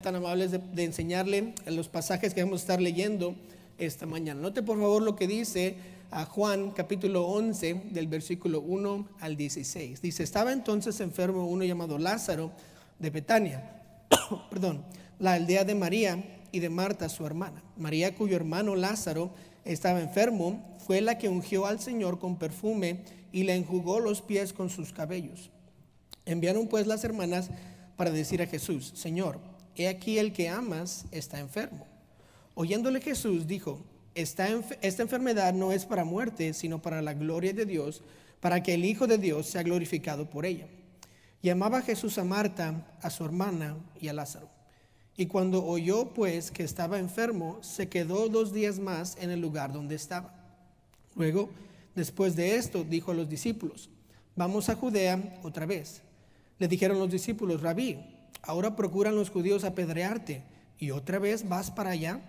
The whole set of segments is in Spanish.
tan amables de enseñarle los pasajes que vamos a estar leyendo esta mañana. Note por favor lo que dice a Juan capítulo 11 del versículo 1 al 16. Dice: estaba entonces enfermo uno llamado Lázaro de Betania, perdón, la aldea de María y de Marta su hermana. María, cuyo hermano Lázaro estaba enfermo, fue la que ungió al Señor con perfume y le enjugó los pies con sus cabellos. Enviaron pues las hermanas para decir a Jesús: Señor, he aquí el que amas está enfermo. Oyéndole Jesús dijo: esta enfermedad no es para muerte, sino para la gloria de Dios, para que el Hijo de Dios sea glorificado por ella. Y amaba Jesús a Marta, a su hermana y a Lázaro. Y cuando oyó pues que estaba enfermo, se quedó 2 días más en el lugar donde estaba. Luego, después de esto, dijo a los discípulos: vamos a Judea otra vez. Le dijeron los discípulos: Rabí, ahora procuran los judíos apedrearte, ¿y otra vez vas para allá?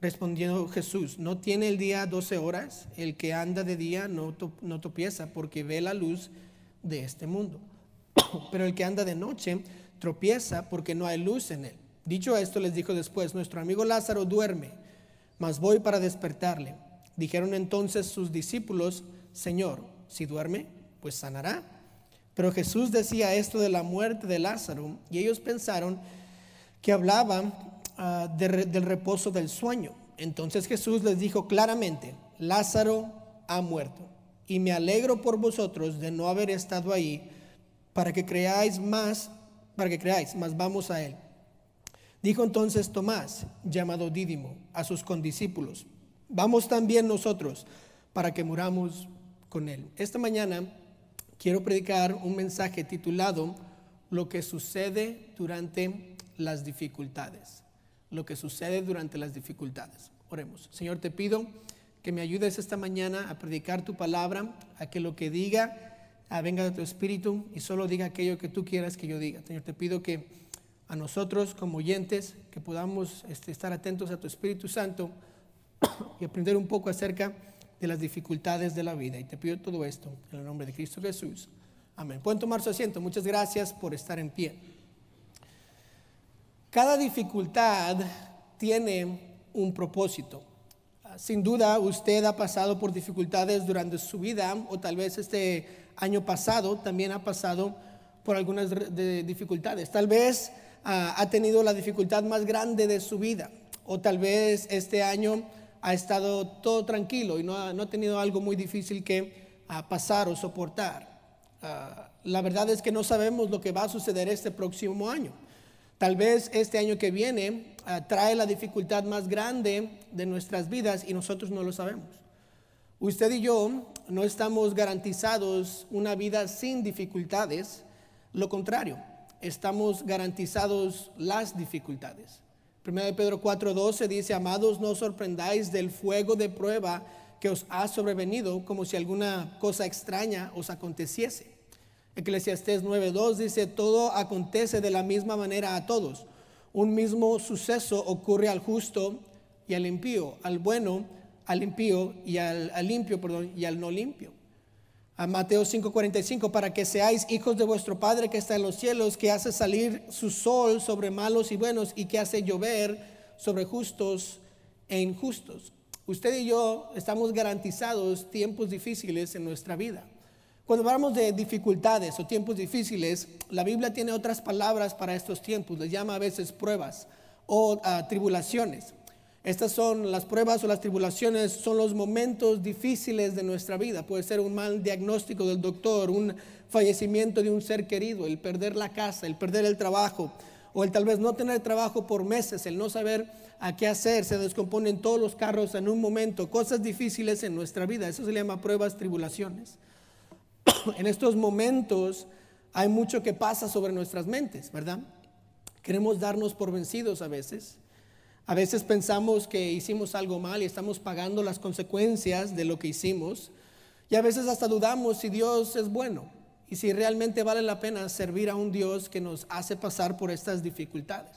Respondiendo Jesús: ¿no tiene el día 12 horas? El que anda de día no tropieza, porque ve la luz de este mundo. Pero el que anda de noche tropieza, porque no hay luz en él. Dicho esto, les dijo después: nuestro amigo Lázaro duerme, mas voy para despertarle. Dijeron entonces sus discípulos: Señor, si duerme, pues sanará. Pero Jesús decía esto de la muerte de Lázaro, y ellos pensaron que hablaba del reposo del sueño. Entonces Jesús les dijo claramente: Lázaro ha muerto, y me alegro por vosotros de no haber estado ahí, para que creáis, mas vamos a él. Dijo entonces Tomás, llamado Dídimo, a sus condiscípulos: vamos también nosotros, para que muramos con él. Esta mañana quiero predicar un mensaje titulado Lo que sucede durante las dificultades. Lo que sucede durante las dificultades. Oremos. Señor, te pido que me ayudes esta mañana a predicar tu palabra, a que lo que diga venga de tu espíritu y solo diga aquello que tú quieras que yo diga. Señor, te pido que a nosotros como oyentes, que podamos estar atentos a tu Espíritu Santo y aprender un poco acerca de las dificultades de la vida. Y te pido todo esto en el nombre de Cristo Jesús. Amén. Pueden tomar su asiento. Muchas gracias por estar en pie. Cada dificultad tiene un propósito. Sin duda usted ha pasado por dificultades durante su vida, o tal vez este año pasado también ha pasado por algunas dificultades. Tal vez ha tenido la dificultad más grande de su vida, o tal vez este año ha estado todo tranquilo y no ha tenido algo muy difícil que pasar o soportar. La verdad es que no sabemos lo que va a suceder este próximo año. Tal vez este año que viene trae la dificultad más grande de nuestras vidas y nosotros no lo sabemos. Usted y yo no estamos garantizados una vida sin dificultades. Lo contrario, estamos garantizados las dificultades. 1 Pedro 4:12 dice: amados, no os sorprendáis del fuego de prueba que os ha sobrevenido, como si alguna cosa extraña os aconteciese. Eclesiastés 9:2 dice: todo acontece de la misma manera a todos. Un mismo suceso ocurre al justo y al impío, al bueno, al impío y al limpio, y al no limpio. A Mateo 5:45: para que seáis hijos de vuestro Padre que está en los cielos, que hace salir su sol sobre malos y buenos, y que hace llover sobre justos e injustos. Usted y yo estamos garantizados tiempos difíciles en nuestra vida. Cuando hablamos de dificultades o tiempos difíciles, la Biblia tiene otras palabras para estos tiempos. Les llama a veces pruebas o tribulaciones. Estas son las pruebas o las tribulaciones, son los momentos difíciles de nuestra vida. Puede ser un mal diagnóstico del doctor, un fallecimiento de un ser querido, el perder la casa, el perder el trabajo, o el tal vez no tener trabajo por meses, el no saber a qué hacer, se descomponen todos los carros en un momento, cosas difíciles en nuestra vida. Eso se le llama pruebas, tribulaciones. En estos momentos hay mucho que pasa sobre nuestras mentes, ¿verdad? Queremos darnos por vencidos a veces. A veces pensamos que hicimos algo mal y estamos pagando las consecuencias de lo que hicimos. Y a veces hasta dudamos si Dios es bueno y si realmente vale la pena servir a un Dios que nos hace pasar por estas dificultades.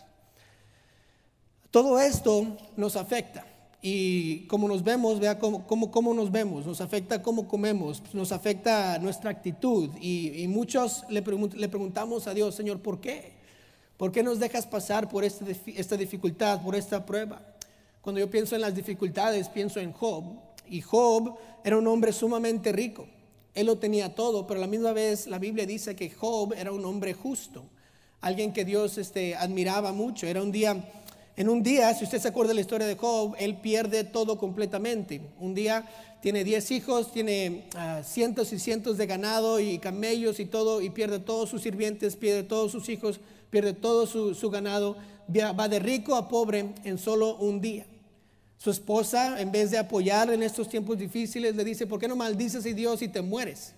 Todo esto nos afecta. Y como nos vemos, vea cómo nos vemos, nos afecta cómo comemos, nos afecta nuestra actitud. Y muchos le preguntamos a Dios: Señor, ¿por qué? ¿Por qué nos dejas pasar por esta dificultad, por esta prueba? Cuando yo pienso en las dificultades, pienso en Job. Y Job era un hombre sumamente rico. Él lo tenía todo, pero a la misma vez la Biblia dice que Job era un hombre justo. Alguien que Dios admiraba mucho. En un día, si usted se acuerda de la historia de Job, él pierde todo completamente. Un día tiene 10 hijos, tiene cientos y cientos de ganado y camellos y todo, y pierde todos sus sirvientes, pierde todos sus hijos, pierde todo su ganado. Va de rico a pobre en solo un día. Su esposa, en vez de apoyar en estos tiempos difíciles, le dice: ¿por qué no maldices a Dios y te mueres?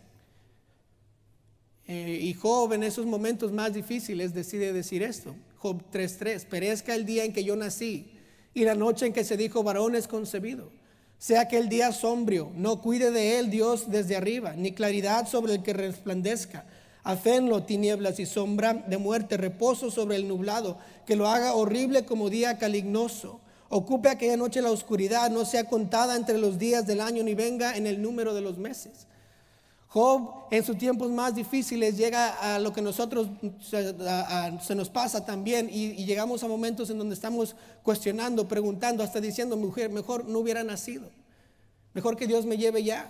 Y Job, en esos momentos más difíciles, decide decir esto. Job 3:3: perezca el día en que yo nací y la noche en que se dijo varón es concebido. Sea aquel día sombrío, no cuide de él Dios desde arriba, ni claridad sobre el que resplandezca. Afenlo tinieblas y sombra de muerte, reposo sobre el nublado, que lo haga horrible como día calignoso. Ocupe aquella noche la oscuridad, no sea contada entre los días del año, ni venga en el número de los meses. Job, en sus tiempos más difíciles, llega a lo que nosotros se nos pasa también, y llegamos a momentos en donde estamos cuestionando, preguntando, hasta diciendo: mujer, mejor no hubiera nacido, mejor que Dios me lleve ya.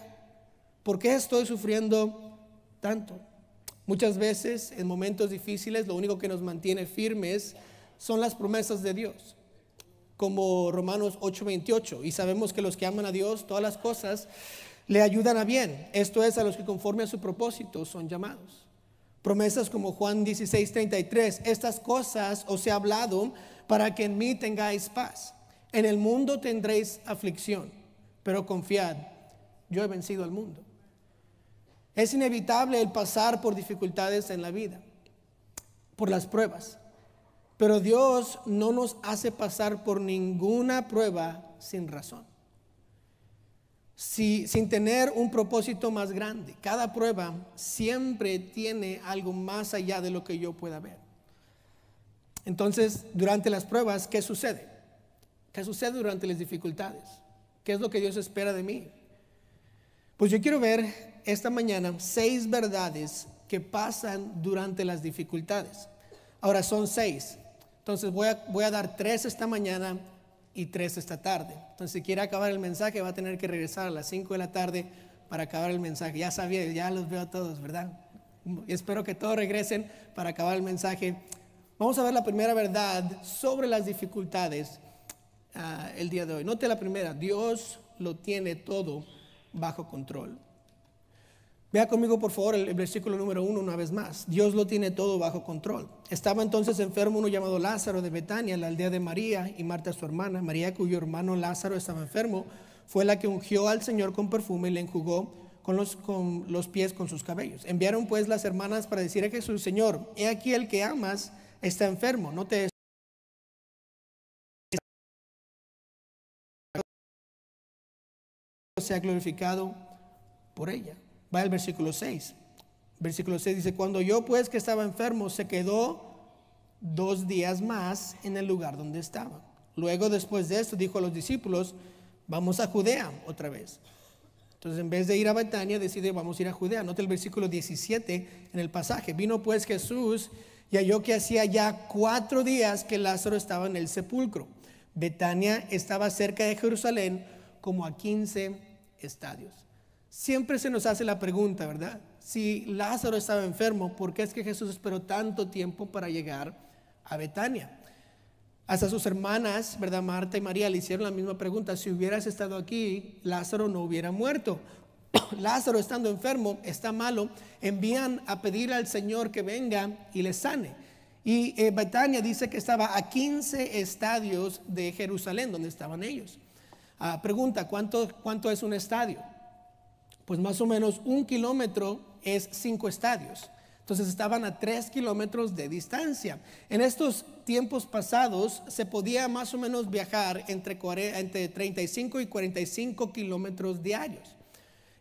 ¿Por qué estoy sufriendo tanto? Muchas veces en momentos difíciles lo único que nos mantiene firmes son las promesas de Dios, como Romanos 8:28, y sabemos que los que aman a Dios, todas las cosas le ayudan a bien, esto es, a los que conforme a su propósito son llamados. Promesas como Juan 16:33: estas cosas os he hablado para que en mí tengáis paz. En el mundo tendréis aflicción, pero confiad, yo he vencido al mundo. Es inevitable el pasar por dificultades en la vida, por las pruebas, pero Dios no nos hace pasar por ninguna prueba sin razón, sin tener un propósito más grande. Cada prueba siempre tiene algo más allá de lo que yo pueda ver. Entonces, durante las pruebas, ¿qué sucede? ¿Qué sucede durante las dificultades? ¿Qué es lo que Dios espera de mí? Pues yo quiero ver esta mañana 6 verdades que pasan durante las dificultades. Ahora son 6. Entonces voy a dar 3 esta mañana y 3 esta tarde. Entonces, si quiere acabar el mensaje, va a tener que regresar a las 5 de la tarde para acabar el mensaje. Ya sabía, ya los veo a todos, ¿verdad? Y espero que todos regresen para acabar el mensaje. Vamos a ver la primera verdad sobre las dificultades el día de hoy. Note la primera: Dios lo tiene todo bajo control. Vea conmigo por favor el versículo número 1 una vez más. Dios lo tiene todo bajo control. Estaba entonces enfermo uno llamado Lázaro de Betania, la aldea de María y Marta su hermana. María, cuyo hermano Lázaro estaba enfermo, fue la que ungió al Señor con perfume y le enjugó con los pies con sus cabellos. Enviaron pues las hermanas para decir a Jesús: Señor, he aquí el que amas está enfermo. No te sea glorificado por ella. Va el versículo 6. Versículo 6 dice: cuando oyó pues que estaba enfermo, se quedó 2 días más en el lugar donde estaba. Luego, después de esto, dijo a los discípulos: vamos a Judea otra vez. Entonces, en vez de ir a Betania, decide: vamos a ir a Judea. Nota el versículo 17 en el pasaje. Vino pues Jesús y halló que hacía ya 4 días que Lázaro estaba en el sepulcro. Betania estaba cerca de Jerusalén, como a 15 estadios. Siempre se nos hace la pregunta, ¿verdad? Si Lázaro estaba enfermo, ¿por qué es que Jesús esperó tanto tiempo para llegar a Betania? Hasta sus hermanas, ¿verdad? Marta y María le hicieron la misma pregunta: si hubieras estado aquí, Lázaro no hubiera muerto. Lázaro, estando enfermo, está malo, envían a pedir al Señor que venga y le sane. Y Betania dice que estaba a 15 estadios de Jerusalén, donde estaban ellos. Pregunta: ¿cuánto es un estadio? Pues más o menos 1 kilómetro es 5 estadios. Entonces estaban a 3 kilómetros de distancia. En estos tiempos pasados se podía más o menos viajar entre 35 y 45 kilómetros diarios.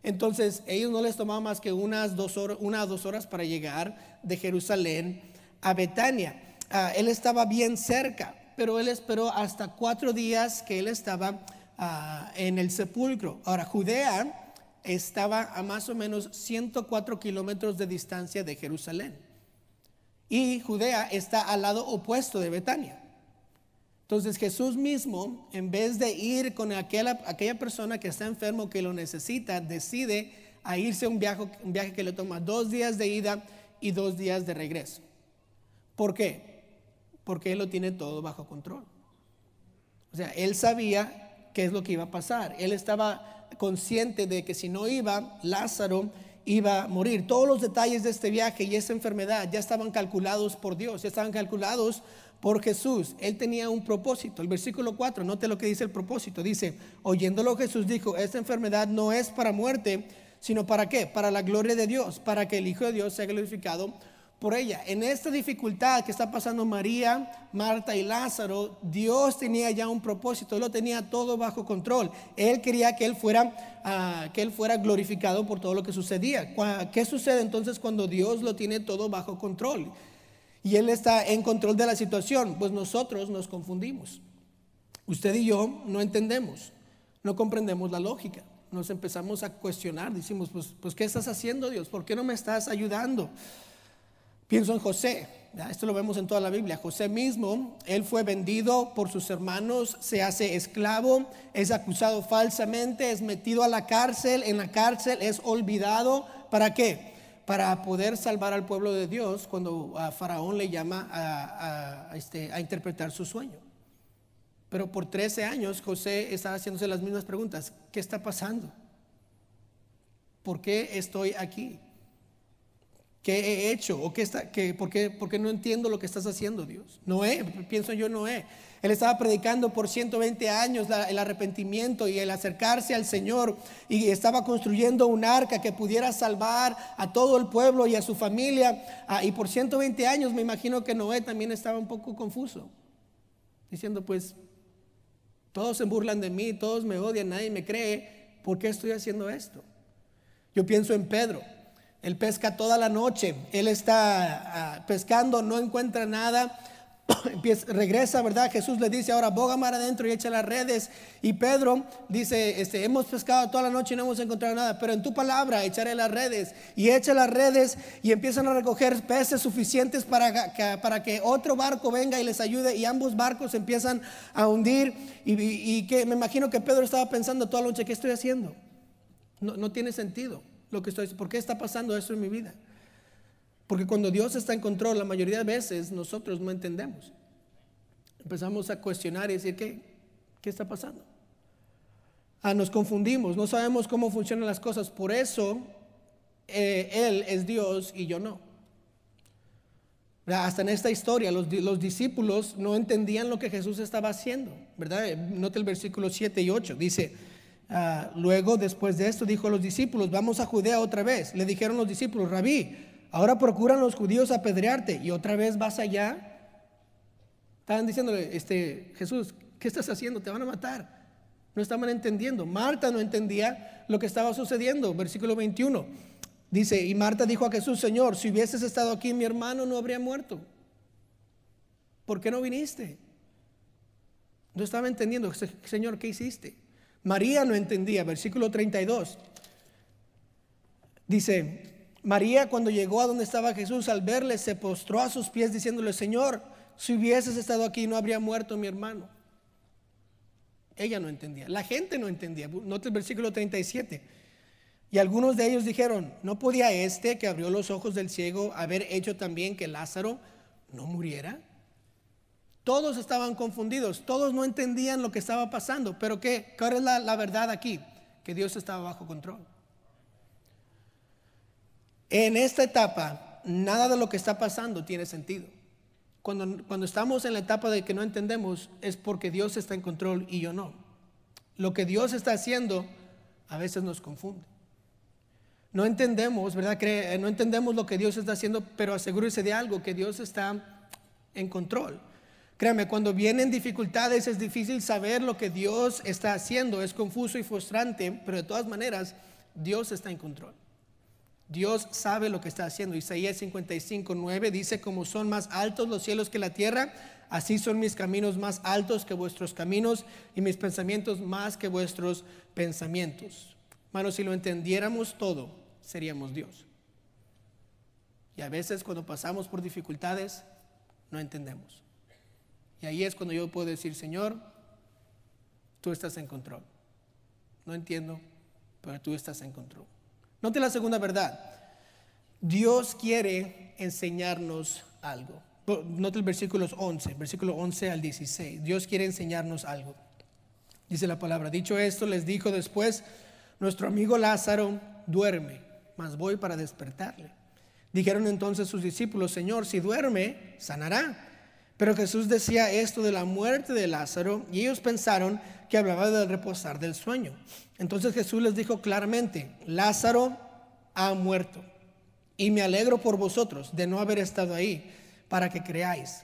Entonces ellos no les tomaba más que una o 2 horas para llegar de Jerusalén a Betania. Él estaba bien cerca, pero él esperó hasta 4 días que él estaba en el sepulcro. Ahora, Judea estaba a más o menos 104 kilómetros de distancia de Jerusalén. y Judea está al lado opuesto de Betania. Entonces Jesús mismo, en vez de ir con aquella persona que está enfermo, que lo necesita, decide a irse a un viaje que le toma 2 días de ida y 2 días de regreso. ¿Por qué? Porque Él lo tiene todo bajo control. O sea, Él sabía qué es lo que iba a pasar. Él estaba consciente de que si no iba, Lázaro iba a morir. Todos los detalles de este viaje y esta enfermedad ya estaban calculados por Dios, ya estaban calculados por Jesús. Él tenía un propósito. El versículo 4, note lo que dice el propósito. Dice, oyéndolo Jesús dijo, esta enfermedad no es para muerte, sino para ¿qué? Para la gloria de Dios, para que el Hijo de Dios sea glorificado por ella. En esta dificultad que está pasando María, Marta y Lázaro, Dios tenía ya un propósito. Él lo tenía todo bajo control. Él quería que él fuera glorificado por todo lo que sucedía. ¿Qué sucede entonces cuando Dios lo tiene todo bajo control y Él está en control de la situación? Pues nosotros nos confundimos. Usted y yo no entendemos, no comprendemos la lógica. Nos empezamos a cuestionar, decimos, pues ¿qué estás haciendo, Dios? ¿Por qué no me estás ayudando? Pienso en José, esto lo vemos en toda la Biblia. José mismo, él fue vendido por sus hermanos, se hace esclavo, es acusado falsamente, es metido a la cárcel, en la cárcel es olvidado. ¿Para qué? Para poder salvar al pueblo de Dios cuando a Faraón le llama a interpretar su sueño. Pero por 13 años José estaba haciéndose las mismas preguntas. ¿Qué está pasando? ¿Por qué estoy aquí? ¿Qué he hecho? ¿O por qué no entiendo lo que estás haciendo, Dios? Noé, pienso yo Noé. Él estaba predicando por 120 años el arrepentimiento y el acercarse al Señor, y estaba construyendo un arca que pudiera salvar a todo el pueblo y a su familia. Y por 120 años me imagino que Noé también estaba un poco confuso, diciendo, pues todos se burlan de mí, todos me odian, nadie me cree. ¿Por qué estoy haciendo esto? Yo pienso en Pedro. Él pesca toda la noche, él está pescando, no encuentra nada, regresa, ¿verdad? Jesús le dice, ahora boga mar adentro y echa las redes. Y Pedro dice, hemos pescado toda la noche y no hemos encontrado nada, pero en tu palabra echaré las redes. Y echa las redes y empiezan a recoger peces suficientes para que otro barco venga y les ayude, y ambos barcos empiezan a hundir. Y que me imagino que Pedro estaba pensando toda la noche, ¿qué estoy haciendo? No tiene sentido. ¿Por qué está pasando esto en mi vida? Porque cuando Dios está en control, la mayoría de veces nosotros no entendemos. Empezamos a cuestionar y decir, ¿qué está pasando? Nos confundimos, no sabemos cómo funcionan las cosas. Por eso Él es Dios y yo no. Hasta en esta historia los discípulos no entendían lo que Jesús estaba haciendo, ¿verdad? Note el versículo 7 y 8, dice, luego después de esto dijo a los discípulos, vamos a Judea otra vez. Le dijeron los discípulos, Rabí, ahora procuran los judíos apedrearte y otra vez vas allá. Estaban diciéndole, Jesús, ¿qué estás haciendo? Te van a matar. No estaban entendiendo. Marta no entendía lo que estaba sucediendo. Versículo 21 dice, y Marta dijo a Jesús, Señor, si hubieses estado aquí, mi hermano no habría muerto. ¿Por qué no viniste? No estaba entendiendo. Señor, ¿qué hiciste? María no entendía. Versículo 32 dice, María, cuando llegó a donde estaba Jesús, al verle se postró a sus pies diciéndole, Señor, si hubieses estado aquí no habría muerto mi hermano. Ella no entendía, la gente no entendía. Note el versículo 37. Y algunos de ellos dijeron, ¿no podía que abrió los ojos del ciego haber hecho también que Lázaro no muriera? Todos estaban confundidos, todos no entendían lo que estaba pasando. Pero ¿cuál es la verdad aquí? Que Dios estaba bajo control. En esta etapa, nada de lo que está pasando tiene sentido. Cuando estamos en la etapa de que no entendemos, es porque Dios está en control y yo no. Lo que Dios está haciendo a veces nos confunde. No entendemos, ¿verdad? No entendemos lo que Dios está haciendo, pero asegúrese de algo, que Dios está en control. Créame, cuando vienen dificultades es difícil saber lo que Dios está haciendo, es confuso y frustrante, pero de todas maneras Dios está en control. Dios sabe lo que está haciendo. Isaías 55:9 dice, como son más altos los cielos que la tierra, así son mis caminos más altos que vuestros caminos y mis pensamientos más que vuestros pensamientos. Hermanos, si lo entendiéramos todo, seríamos Dios. Y a veces cuando pasamos por dificultades, no entendemos. Y ahí es cuando yo puedo decir, Señor, tú estás en control. No entiendo, pero tú estás en control. Note la segunda verdad. Dios quiere enseñarnos algo. Note el versículo 11 al 16. Dios quiere enseñarnos algo. Dice la palabra: dicho esto, les dijo después: nuestro amigo Lázaro duerme, mas voy para despertarle. Dijeron entonces sus discípulos: Señor, si duerme, sanará. Pero Jesús decía esto de la muerte de Lázaro, y ellos pensaron que hablaba del reposar del sueño. Entonces Jesús les dijo claramente: Lázaro ha muerto, y me alegro por vosotros de no haber estado ahí, para que creáis.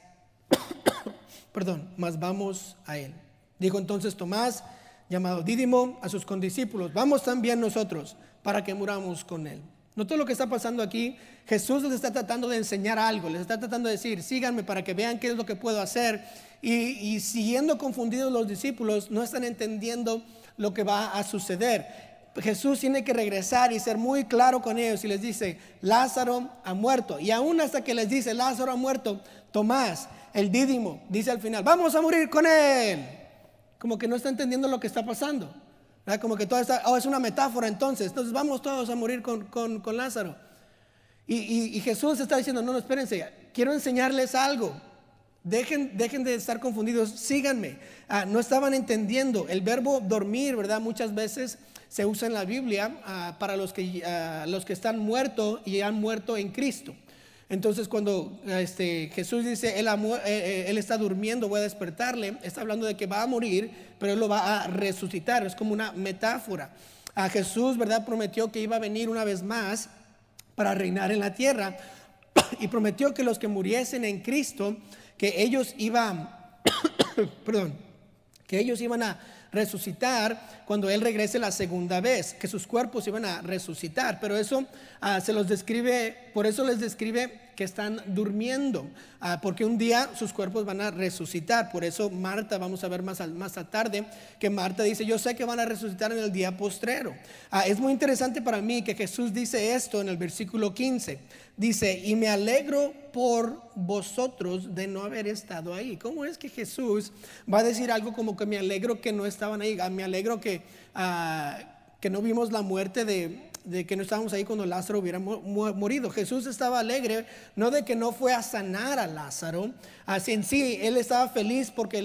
Mas vamos a él. Dijo entonces Tomás, llamado Dídimo, a sus condiscípulos: vamos también nosotros, para que muramos con él. Notó lo que está pasando aquí. Jesús les está tratando de enseñar algo, les está tratando de decir: síganme para que vean qué es lo que puedo hacer. Y siguiendo confundidos los discípulos, no están entendiendo lo que va a suceder. Jesús tiene que regresar y ser muy claro con ellos, y les dice: Lázaro ha muerto. Y aún hasta que les dice Lázaro ha muerto, Tomás, el Dídimo, dice al final: vamos a morir con él. Como que no está entendiendo lo que está pasando, ¿verdad? Como que todo está, es una metáfora. Entonces vamos todos a morir con Lázaro. Y Jesús está diciendo: no, espérense, quiero enseñarles algo. Dejen de estar confundidos, síganme. No estaban entendiendo. El verbo dormir, ¿verdad? Muchas veces se usa en la Biblia para los que están muertos y han muerto en Cristo. Entonces cuando Jesús dice él está durmiendo, voy a despertarle, está hablando de que va a morir, pero él lo va a resucitar. Es como una metáfora. Jesús, ¿verdad?, prometió que iba a venir una vez más para reinar en la tierra, y prometió que los que muriesen en Cristo, que ellos iban a resucitar cuando Él regrese la segunda vez, que sus cuerpos iban a resucitar. Pero eso se los describe, por eso les describe que están durmiendo, porque un día sus cuerpos van a resucitar. Por eso Marta, vamos a ver más tarde, que Marta dice: yo sé que van a resucitar en el día postrero. Es muy interesante para mí que Jesús dice esto en el versículo 15. Dice: y me alegro por vosotros de no haber estado ahí. ¿Cómo es que Jesús va a decir algo como que me alegro que no estaban ahí? Me alegro que no vimos la muerte de que no estábamos ahí cuando Lázaro hubiera morido. Jesús estaba alegre, no de que no fue a sanar a Lázaro. Así en sí, él estaba feliz porque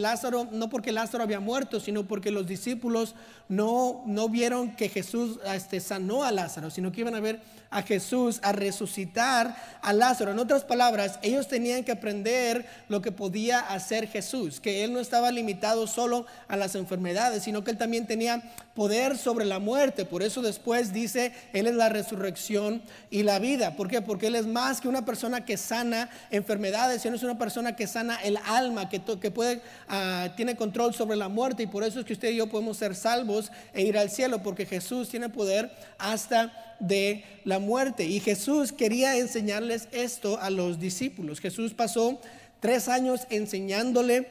no porque Lázaro había muerto, sino porque los discípulos no vieron que Jesús sanó a Lázaro, sino que iban a ver a Jesús a resucitar a Lázaro. En otras palabras, ellos tenían que aprender lo que podía hacer Jesús, que Él no estaba limitado solo a las enfermedades, sino que Él también tenía poder sobre la muerte. Por eso después dice: Él es la resurrección y la vida. ¿Por qué? Porque Él es más que una persona que sana enfermedades, sino es una persona que sana el alma, que tiene control sobre la muerte. Y por eso es que usted y yo podemos ser salvos e ir al cielo, porque Jesús tiene poder hasta de la muerte. Y Jesús quería enseñarles esto a los discípulos. Jesús pasó 3 años enseñándole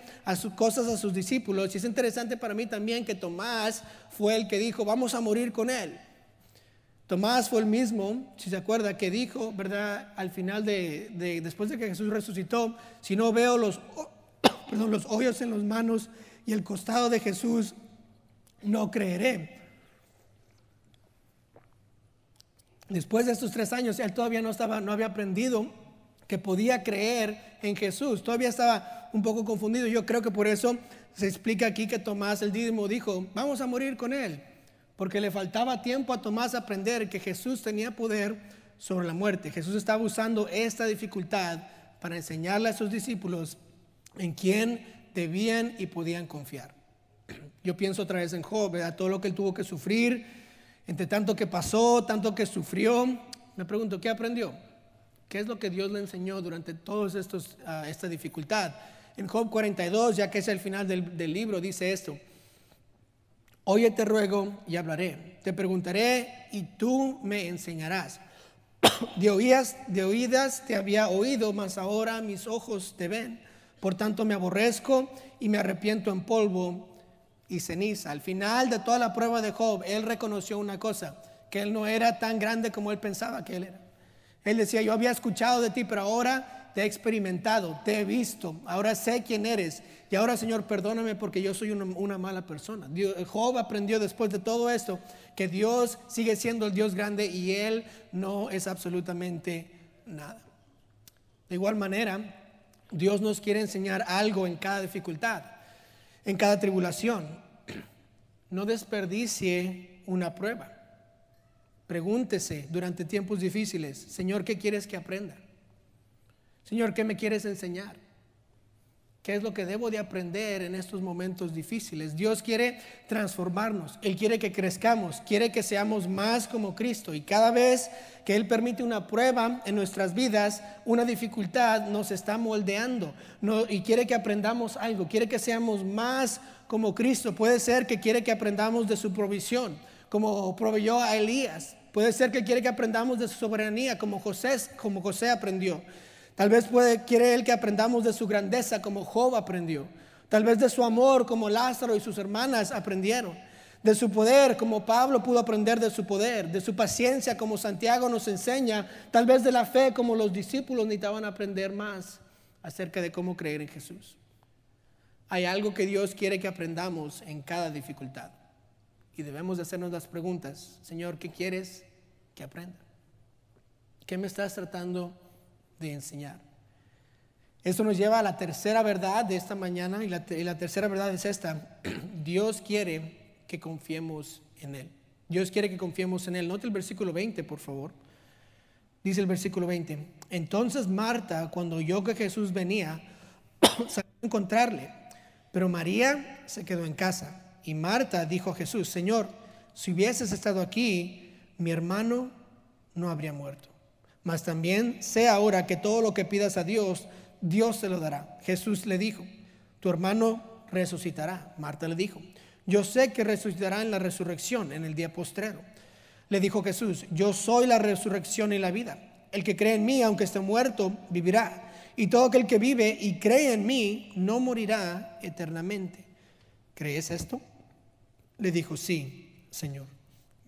cosas a sus discípulos. Y es interesante para mí también que Tomás fue el que dijo: vamos a morir con él. Tomás fue el mismo, si se acuerda, que dijo, ¿verdad?, al final después de que Jesús resucitó: si no veo los hoyos en las manos y el costado de Jesús, no creeré. Después de estos 3 años, él todavía no había aprendido que podía creer en Jesús. Todavía estaba un poco confundido. Yo creo que por eso se explica aquí que Tomás el Dídimo dijo: vamos a morir con él, porque le faltaba tiempo a Tomás aprender que Jesús tenía poder sobre la muerte. Jesús estaba usando esta dificultad para enseñarle a sus discípulos en quién debían y podían confiar. Yo pienso otra vez en Job, ¿verdad? Todo lo que él tuvo que sufrir, entre tanto que pasó, tanto que sufrió. Me pregunto, ¿qué aprendió? ¿Qué es lo que Dios le enseñó durante todos esta dificultad? En Job 42, ya que es el final del libro, dice esto: oye, te ruego y hablaré, te preguntaré y tú me enseñarás. De oídas te había oído, mas ahora mis ojos te ven. Por tanto me aborrezco y me arrepiento en polvo y ceniza. Al final de toda la prueba de Job, él reconoció una cosa: que él no era tan grande como él pensaba que él era. Él decía, yo había escuchado de ti, pero ahora te he experimentado, te he visto, ahora sé quién eres. Y ahora, Señor, perdóname porque yo soy una mala persona. Job aprendió después de todo esto que Dios sigue siendo el Dios grande y Él no es absolutamente nada. De igual manera, Dios nos quiere enseñar algo en cada dificultad, en cada tribulación. No desperdicie una prueba. Pregúntese durante tiempos difíciles, Señor, ¿qué quieres que aprenda? Señor, ¿qué me quieres enseñar? ¿Qué es lo que debo de aprender en estos momentos difíciles? Dios quiere transformarnos, Él quiere que crezcamos, quiere que seamos más como Cristo. Y cada vez que Él permite una prueba en nuestras vidas, una dificultad, nos está moldeando, y quiere que aprendamos algo, quiere que seamos más como Cristo. Puede ser que quiere que aprendamos de su provisión, como proveyó a Elías. Puede ser que quiere que aprendamos de su soberanía, como José aprendió. Tal vez quiere Él que aprendamos de su grandeza, como Job aprendió. Tal vez de su amor, como Lázaro y sus hermanas aprendieron. De su poder, como Pablo pudo aprender de su poder. De su paciencia, como Santiago nos enseña. Tal vez de la fe, como los discípulos necesitaban aprender más acerca de cómo creer en Jesús. Hay algo que Dios quiere que aprendamos en cada dificultad. Y debemos de hacernos las preguntas: Señor, ¿qué quieres que aprenda? ¿Qué me estás tratando de enseñar? Esto nos lleva a la tercera verdad de esta mañana, y la tercera verdad es esta: Dios quiere que confiemos en Él. Dios quiere que confiemos en Él. Note el versículo 20, por favor. Dice el versículo 20: entonces Marta, cuando oyó que Jesús venía, salió a encontrarle, pero María se quedó en casa. Y Marta dijo a Jesús: Señor, si hubieses estado aquí, mi hermano no habría muerto. Mas también sé ahora que todo lo que pidas a Dios, Dios se lo dará. Jesús le dijo: tu hermano resucitará. Marta le dijo: yo sé que resucitará en la resurrección, en el día postrero. Le dijo Jesús: yo soy la resurrección y la vida. El que cree en mí, aunque esté muerto, vivirá. Y todo aquel que vive y cree en mí, no morirá eternamente. ¿Crees esto? Le dijo: sí, Señor.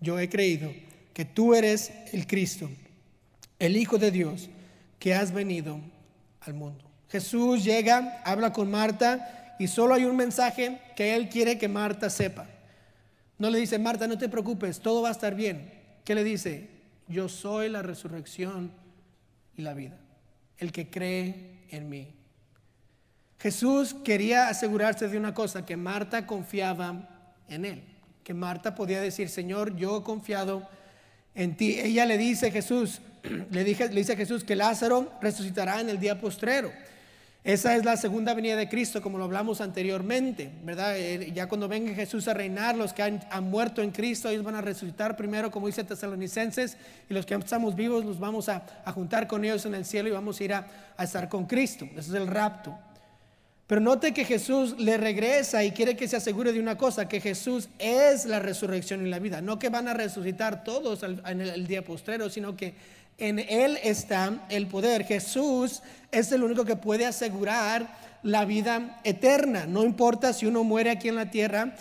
Yo he creído que tú eres el Cristo, el Hijo de Dios, que has venido al mundo. Jesús llega, habla con Marta, y solo hay un mensaje que Él quiere que Marta sepa. No le dice: Marta, no te preocupes, todo va a estar bien. ¿Qué le dice? Yo soy la resurrección y la vida. El que cree en mí. Jesús quería asegurarse de una cosa: que Marta confiaba en Él. Que Marta podía decir: Señor, yo he confiado en ti. Ella le dice a Jesús, le dice a Jesús que Lázaro resucitará en el día postrero. Esa es la segunda venida de Cristo, como lo hablamos anteriormente, ¿verdad? Ya cuando venga Jesús a reinar, los que han muerto en Cristo, ellos van a resucitar primero, como dice Tesalonicenses, y los que estamos vivos los vamos a juntar con ellos en el cielo y vamos a ir a estar con Cristo. Ese es el rapto. Pero note que Jesús le regresa y quiere que se asegure de una cosa: que Jesús es la resurrección y la vida. No que van a resucitar todos en el día postrero, sino que en Él está el poder. Jesús es el único que puede asegurar la vida eterna. No importa si uno muere aquí en la tierra,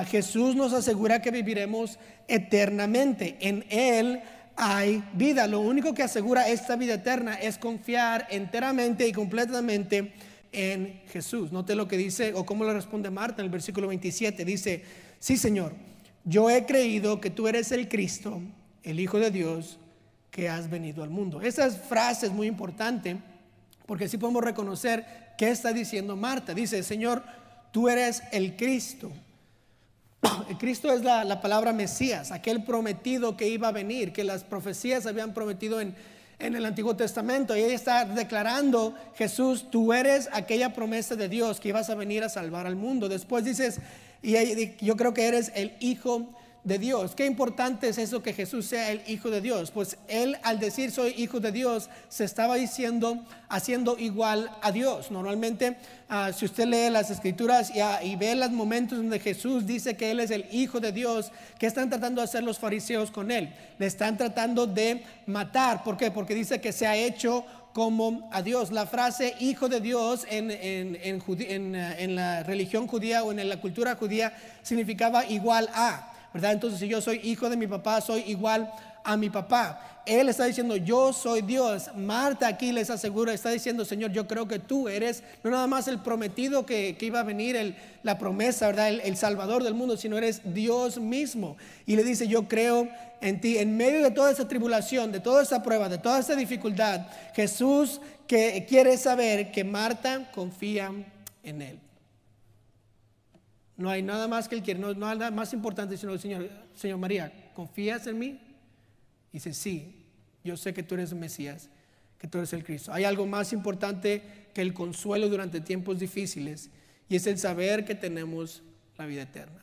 Jesús nos asegura que viviremos eternamente. En Él hay vida. Lo único que asegura esta vida eterna es confiar enteramente y completamente en Jesús. Note lo que dice, o cómo le responde Marta en el versículo 27. Dice: sí, Señor, yo he creído que tú eres el Cristo, el Hijo de Dios, que has venido al mundo. Esa frase es muy importante, porque así podemos reconocer qué está diciendo Marta. Dice: Señor, tú eres el Cristo. El Cristo es la palabra Mesías, aquel prometido que iba a venir, que las profecías habían prometido en el Antiguo Testamento. Y ella está declarando: Jesús, tú eres aquella promesa de Dios que ibas a venir a salvar al mundo. Después dices: y yo creo que eres el Hijo de Dios. Qué importante es eso, que Jesús sea el Hijo de Dios. Pues Él, al decir soy Hijo de Dios, se estaba haciendo igual a Dios. Normalmente si usted lee las Escrituras y ve los momentos donde Jesús dice que Él es el Hijo de Dios, ¿qué están tratando de hacer los fariseos con Él? Le están tratando de matar. ¿Por qué? Porque dice que se ha hecho como a Dios. La frase Hijo de Dios en la religión judía o en la cultura judía significaba igual a, ¿verdad? Entonces, si yo soy hijo de mi papá, soy igual a mi papá. Él está diciendo, yo soy Dios. Marta aquí les asegura, está diciendo, Señor, yo creo que tú eres no nada más el prometido que iba a venir, la promesa, ¿verdad? El Salvador del mundo, sino eres Dios mismo. Y le dice, yo creo en ti. En medio de toda esa tribulación, de toda esa prueba, de toda esa dificultad, Jesús que quiere saber que Marta confía en Él. No hay nada más que Él quiere, no hay nada más importante sino, Señor María, ¿confías en mí? Y dice, sí, yo sé que tú eres el Mesías, que tú eres el Cristo. Hay algo más importante que el consuelo durante tiempos difíciles, y es el saber que tenemos la vida eterna.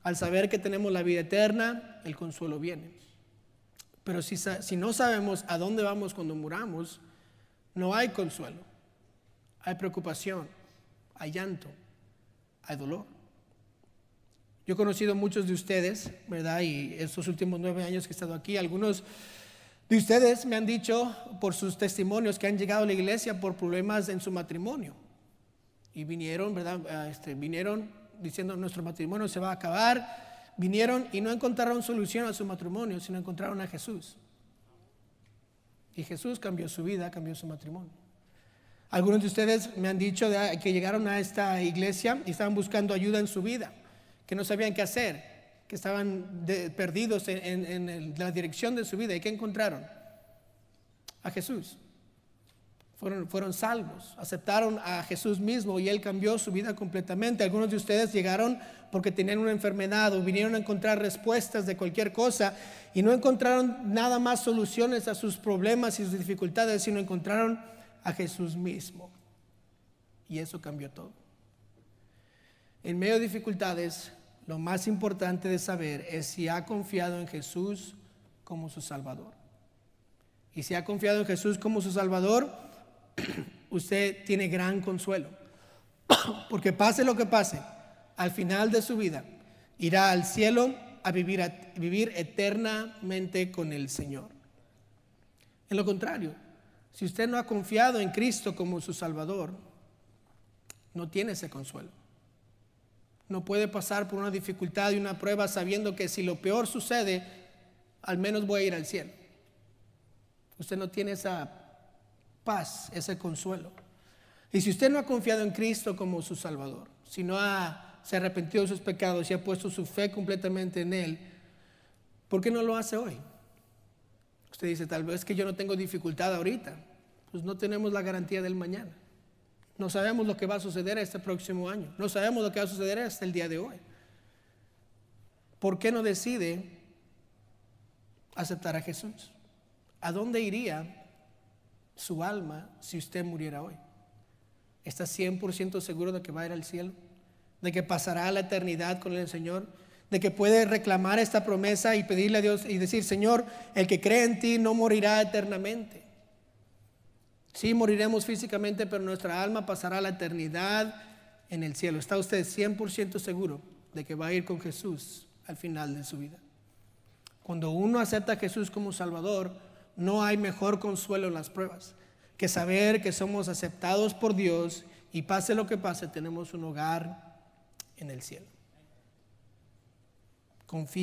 Al saber que tenemos la vida eterna, el consuelo viene. Pero si no sabemos a dónde vamos cuando muramos, no hay consuelo. Hay preocupación, hay llanto, hay dolor. Yo he conocido muchos de ustedes, ¿verdad? Y estos últimos 9 años que he estado aquí, algunos de ustedes me han dicho por sus testimonios que han llegado a la iglesia por problemas en su matrimonio. Y vinieron, ¿verdad? Vinieron diciendo, nuestro matrimonio se va a acabar. Vinieron y no encontraron solución a su matrimonio, sino encontraron a Jesús. Y Jesús cambió su vida, cambió su matrimonio. Algunos de ustedes me han dicho que llegaron a esta iglesia y estaban buscando ayuda en su vida, que no sabían qué hacer, que estaban perdidos en la dirección de su vida. ¿Y qué encontraron? A Jesús. Fueron salvos, aceptaron a Jesús mismo y Él cambió su vida completamente. Algunos de ustedes llegaron porque tenían una enfermedad o vinieron a encontrar respuestas de cualquier cosa y no encontraron nada más soluciones a sus problemas y sus dificultades, sino encontraron a Jesús mismo. Y eso cambió todo. En medio de dificultades, lo más importante de saber es si ha confiado en Jesús como su Salvador. Y si ha confiado en Jesús como su Salvador, usted tiene gran consuelo. Porque pase lo que pase, al final de su vida, irá al cielo a vivir eternamente con el Señor. En lo contrario, si usted no ha confiado en Cristo como su Salvador, no tiene ese consuelo. No puede pasar por una dificultad y una prueba sabiendo que si lo peor sucede, al menos voy a ir al cielo. Usted no tiene esa paz, ese consuelo. Y si usted no ha confiado en Cristo como su Salvador, si no se ha arrepentido de sus pecados y ha puesto su fe completamente en Él, ¿por qué no lo hace hoy? Usted dice, tal vez que yo no tengo dificultad ahorita. Pues no tenemos la garantía del mañana. No sabemos lo que va a suceder este próximo año. No sabemos lo que va a suceder hasta el día de hoy. ¿Por qué no decide aceptar a Jesús? ¿A dónde iría su alma si usted muriera hoy? ¿Está 100% seguro de que va a ir al cielo? ¿De que pasará la eternidad con el Señor? ¿De que puede reclamar esta promesa y pedirle a Dios y decir, Señor, el que cree en ti no morirá eternamente? Sí, moriremos físicamente, pero nuestra alma pasará la eternidad en el cielo. ¿Está usted 100% seguro de que va a ir con Jesús al final de su vida? Cuando uno acepta a Jesús como Salvador, no hay mejor consuelo en las pruebas que saber que somos aceptados por Dios y pase lo que pase, tenemos un hogar en el cielo. Confía.